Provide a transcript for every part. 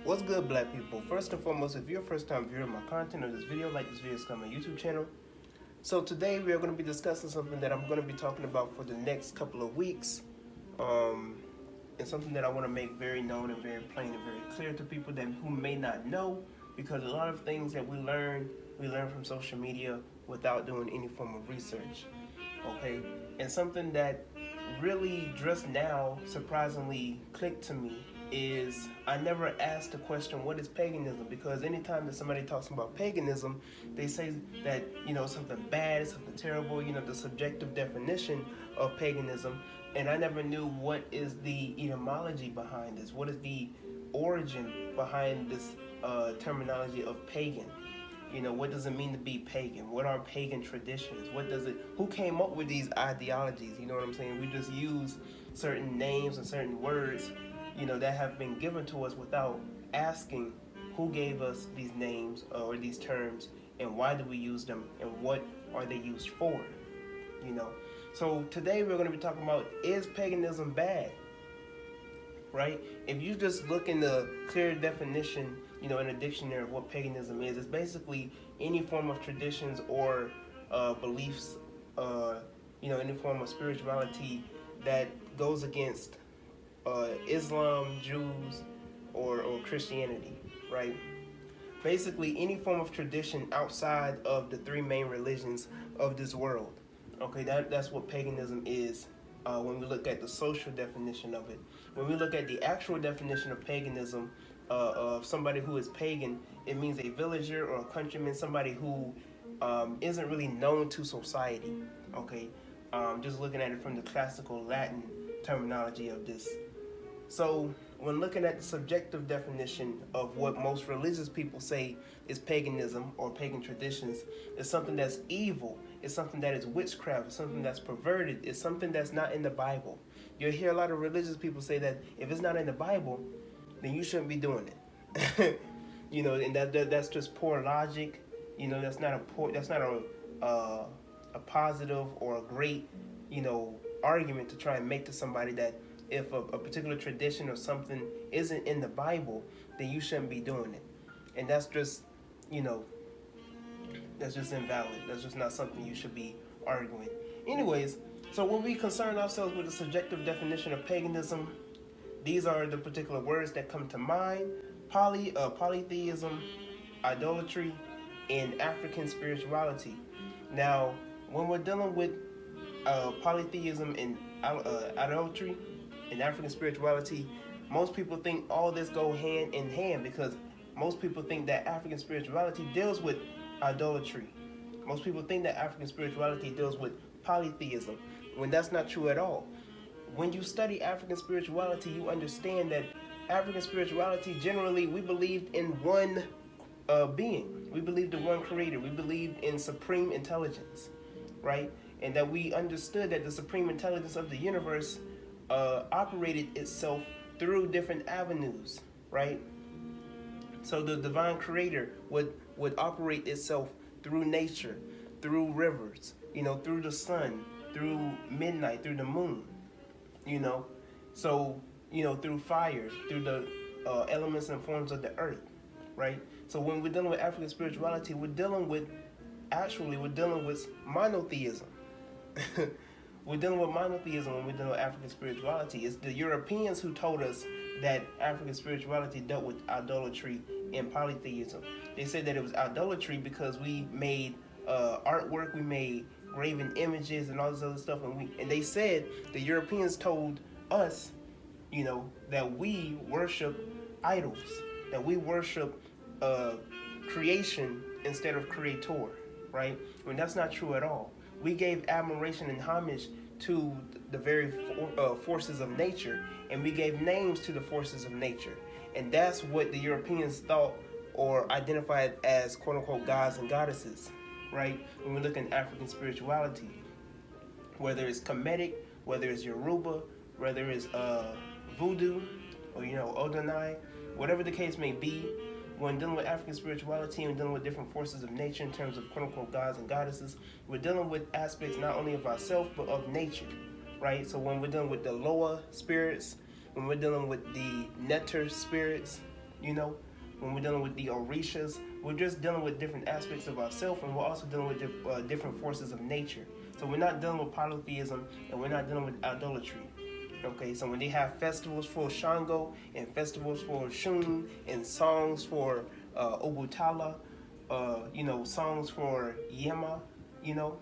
What's good, black people? First and foremost, if you're a first time viewer of my content or this video, like this video is on my YouTube channel. So today we are going to be discussing something that I'm going to be talking about for the next couple of weeks. And something that I want to make very known and very plain and very clear to people that who may not know, because a lot of things that we learn from social media without doing any form of research. Okay? And something that really just now surprisingly clicked to me is I never asked the question, what is paganism? Because anytime that somebody talks about paganism, they say that, something bad, something terrible, the subjective definition of paganism. And I never knew what is the etymology behind this. What is the origin behind this terminology of pagan? What does it mean to be pagan? What are pagan traditions? Who came up with these ideologies? You know what I'm saying? We just use certain names and certain words, that have been given to us without asking who gave us these names or these terms and why do we use them and what are they used for, So today we're going to be talking about, is paganism bad? Right? If you just look in the clear definition, in a dictionary of what paganism is, it's basically any form of traditions or beliefs, any form of spirituality that goes against Islam, Jews, or Christianity, right? Basically, any form of tradition outside of the three main religions of this world. Okay, that's what paganism is when we look at the social definition of it. When we look at the actual definition of paganism, of somebody who is pagan, it means a villager or a countryman, somebody who isn't really known to society. Okay, just looking at it from the classical Latin terminology of this. So when looking at the subjective definition of what most religious people say is paganism or pagan traditions, it's something that's evil, it's something that is witchcraft, it's something that's perverted, it's something that's not in the Bible. You'll hear a lot of religious people say that if it's not in the Bible, then you shouldn't be doing it. And that's just poor logic. That's not a positive or a great, argument to try and make to somebody that if a particular tradition or something isn't in the Bible, then you shouldn't be doing it. And that's just, that's just invalid. That's just not something you should be arguing. Anyways, so when we concern ourselves with the subjective definition of paganism, these are the particular words that come to mind: polytheism, idolatry, and African spirituality. Now, when we're dealing with polytheism and idolatry and African spirituality, most people think all this go hand in hand, because most people think that African spirituality deals with idolatry. Most people think that African spirituality deals with polytheism, when that's not true at all. When you study African spirituality, you understand that African spirituality, generally, we believed in one being. We believed in one creator. We believed in supreme intelligence, right? And that we understood that the supreme intelligence of the universe operated itself through different avenues, right? So the divine creator would operate itself through nature, through rivers, through the sun, through midnight, through the moon, so, through fire, through the elements and forms of the earth, right? So when we're dealing with African spirituality, we're dealing with monotheism. We're dealing with monotheism when we're dealing with African spirituality. It's the Europeans who told us that African spirituality dealt with idolatry and polytheism. They said that it was idolatry because we made artwork, we made graven images and all this other stuff, and they said, the Europeans told us, that we worship idols, that we worship creation instead of creator, right? When that's not true at all. We gave admiration and homage to the very forces of nature, and we gave names to the forces of nature. And that's what the Europeans thought or identified as quote-unquote gods and goddesses, right? When we look at African spirituality, whether it's Kemetic, whether it's Yoruba, whether it's Voodoo, or Odonai, whatever the case may be, when dealing with African spirituality and dealing with different forces of nature in terms of quote-unquote gods and goddesses, we're dealing with aspects not only of ourselves, but of nature, right? So when we're dealing with the Loa spirits, when we're dealing with the Neter spirits, you know. When we're dealing with the Orishas, we're just dealing with different aspects of ourselves, and we're also dealing with different forces of nature. So we're not dealing with polytheism, and we're not dealing with idolatry. Okay, so when they have festivals for Shango and festivals for Shun and songs for Obutala, songs for Yema, you know,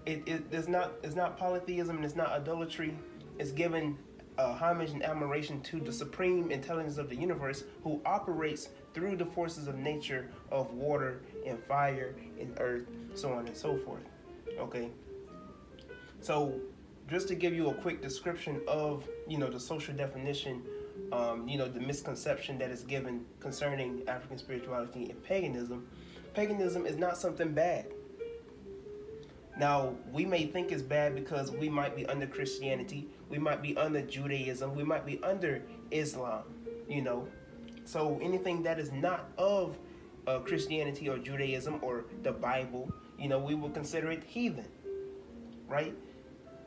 it's not polytheism and it's not idolatry. It's giving homage and admiration to the supreme intelligence of the universe, who operates through the forces of nature of water and fire and earth, so on and so forth. Okay, so just to give you a quick description of the social definition, the misconception that is given concerning African spirituality and paganism. Paganism is not something bad. Now, we may think it's bad because we might be under Christianity, we might be under Judaism, we might be under Islam, So anything that is not of Christianity or Judaism or the Bible, we would consider it heathen, right?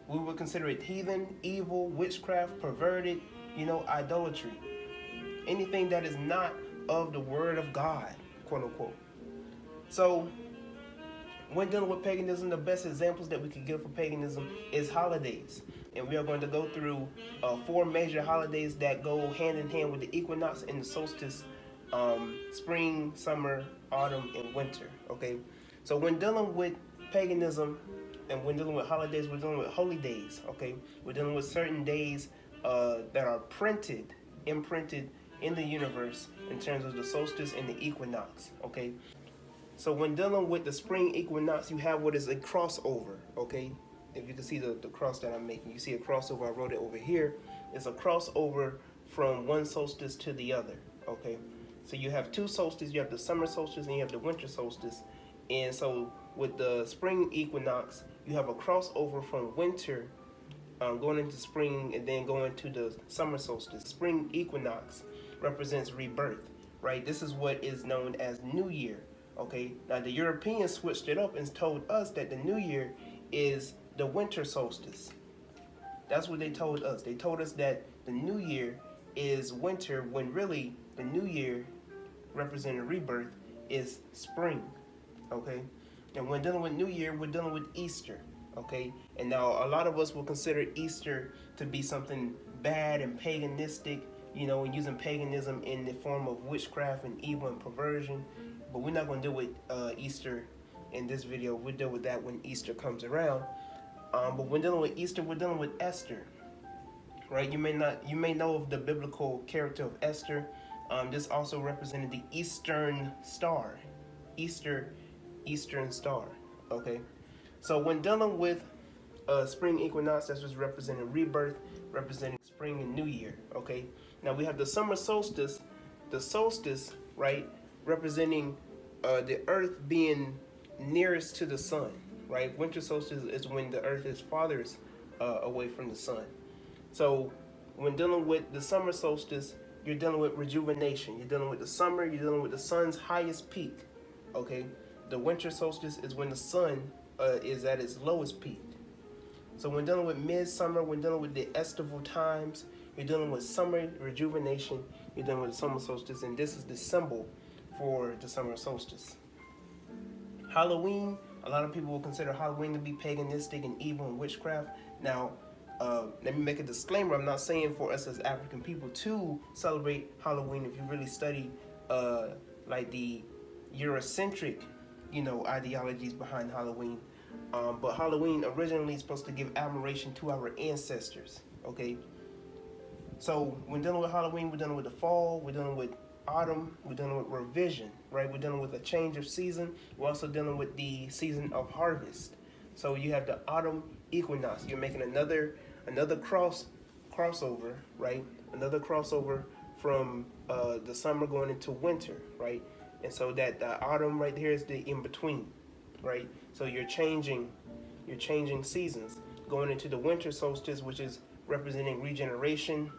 We would consider it heathen, evil, witchcraft, perverted, idolatry. Anything that is not of the word of God, quote unquote. So, when dealing with paganism, the best examples that we could give for paganism is holidays. And we are going to go through 4 major holidays that go hand in hand with the equinox and the solstice, spring, summer, autumn, and winter. Okay, so when dealing with paganism and when dealing with holidays, we're dealing with holy days. Okay, we're dealing with certain days that are imprinted in the universe in terms of the solstice and the equinox. Okay, so when dealing with the spring equinox, you have what is a crossover. Okay, if you can see the cross that I'm making, you see a crossover. I wrote it over here. It's a crossover from one solstice to the other. Okay, so you have 2 solstices. You have the summer solstice and you have the winter solstice. And so with the spring equinox, you have a crossover from winter going into spring and then going to the summer solstice. Spring equinox represents rebirth, right? This is what is known as New Year. Okay, now the Europeans switched it up and told us that the New Year is the winter solstice. That's what they told us. They told us that the New Year is winter, when really the New Year, representing rebirth, is spring. Okay, and when dealing with New Year, we're dealing with Easter. Okay, and now a lot of us will consider Easter to be something bad and paganistic, and using paganism in the form of witchcraft and evil and perversion. But we're not going to deal with Easter in this video. We'll deal with that when Easter comes around. But when dealing with Easter, we're dealing with Esther, right? You may know of the biblical character of Esther. This also represented the Eastern Star, Eastern Star. Okay, so when dealing with spring equinox, that's what's representing rebirth, representing spring and New Year. Okay, now we have the summer solstice, right, representing the earth being nearest to the sun, right? Winter solstice is when the earth is farthest away from the sun. So when dealing with the summer solstice, you're dealing with rejuvenation. You're dealing with the summer, you're dealing with the sun's highest peak. Okay, the winter solstice is when the sun is at its lowest peak. So when dealing with midsummer, when dealing with the estival times, you're dealing with summer rejuvenation, you're dealing with the summer solstice, and this is the symbol for the summer solstice. Halloween, a lot of people will consider Halloween to be paganistic and evil and witchcraft. Now, let me make a disclaimer. I'm not saying for us as African people to celebrate Halloween. If you really study like the Eurocentric, ideologies behind Halloween. But Halloween originally is supposed to give admiration to our ancestors. Okay, so when dealing with Halloween, we're dealing with the fall, we're dealing with autumn, we're dealing with revision, right? We're dealing with a change of season. We're also dealing with the season of harvest. So you have the autumn equinox. You're making another crossover, right? Another crossover from the summer going into winter, right? And so that the autumn right here is the in between, right? So you're changing seasons, going into the winter solstice, which is representing regeneration.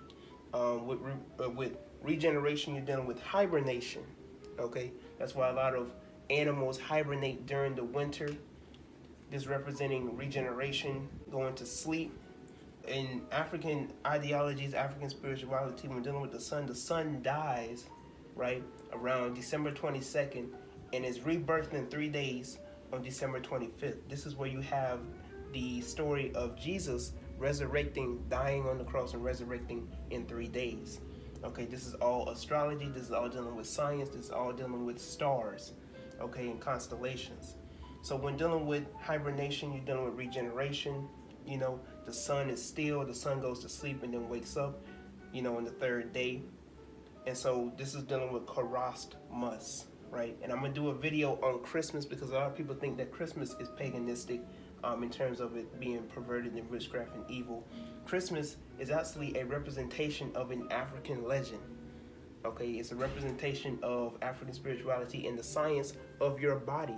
With regeneration, you're dealing with hibernation. Okay, that's why a lot of animals hibernate during the winter. This representing regeneration, going to sleep. In African ideologies, African spirituality, when dealing with the sun dies right, around December 22nd, and is rebirthed in 3 days on December 25th. This is where you have the story of Jesus resurrecting, dying on the cross and resurrecting in 3 days. Okay, this is all astrology, this is all dealing with science, this is all dealing with stars, okay, and constellations. So when dealing with hibernation, you're dealing with regeneration. You know, the sun is still, the sun goes to sleep and then wakes up, you know, on the 3rd day. And so this is dealing with Korost Mus, right? And I'm going to do a video on Christmas because a lot of people think that Christmas is paganistic in terms of it being perverted and witchcraft and evil. Christmas is actually a representation of an African legend. Okay, it's a representation of African spirituality and the science of your body.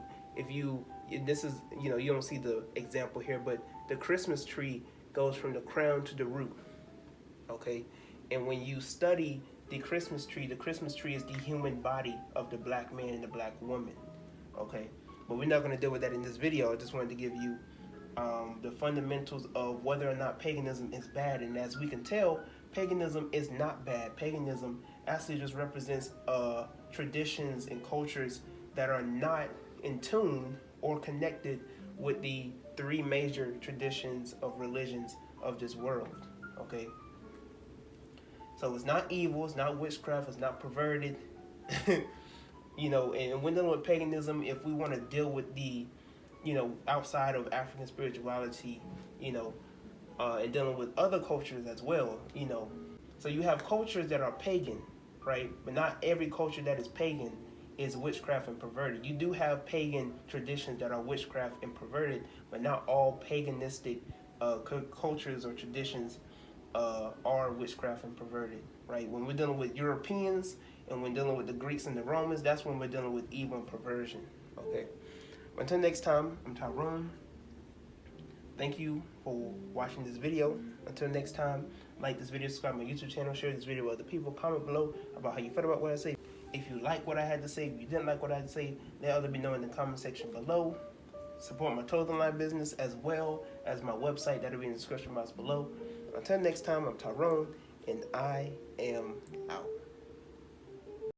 This is, you know, you don't see the example here, but the Christmas tree goes from the crown to the root. Okay, and when you study the Christmas tree is the human body of the black man and the black woman. Okay, but we're not going to deal with that in this video. I just wanted to give you the fundamentals of whether or not paganism is bad. And as we can tell, paganism is not bad. Paganism actually just represents traditions and cultures that are not in tune or connected with the 3 major traditions of religions of this world. Okay, so it's not evil, it's not witchcraft, it's not perverted. You know, and when dealing with paganism, if we want to deal with the, you know, outside of African spirituality, you know, and dealing with other cultures as well, you know. So you have cultures that are pagan, right? But not every culture that is pagan is witchcraft and perverted. You do have pagan traditions that are witchcraft and perverted, but not all paganistic cultures or traditions are witchcraft and perverted, right? When we're dealing with Europeans and when dealing with the Greeks and the Romans, that's when we're dealing with evil and perversion, okay? Until next time, I'm Tyrone. Thank you for watching this video. Until next time, like this video, subscribe to my YouTube channel, share this video with other people, comment below about how you felt about what I say. If you like what I had to say, if you didn't like what I had to say, let others know in the comment section below. Support my clothing line business as well as my website that'll be in the description box below. Until next time, I'm Tyrone, and I am out.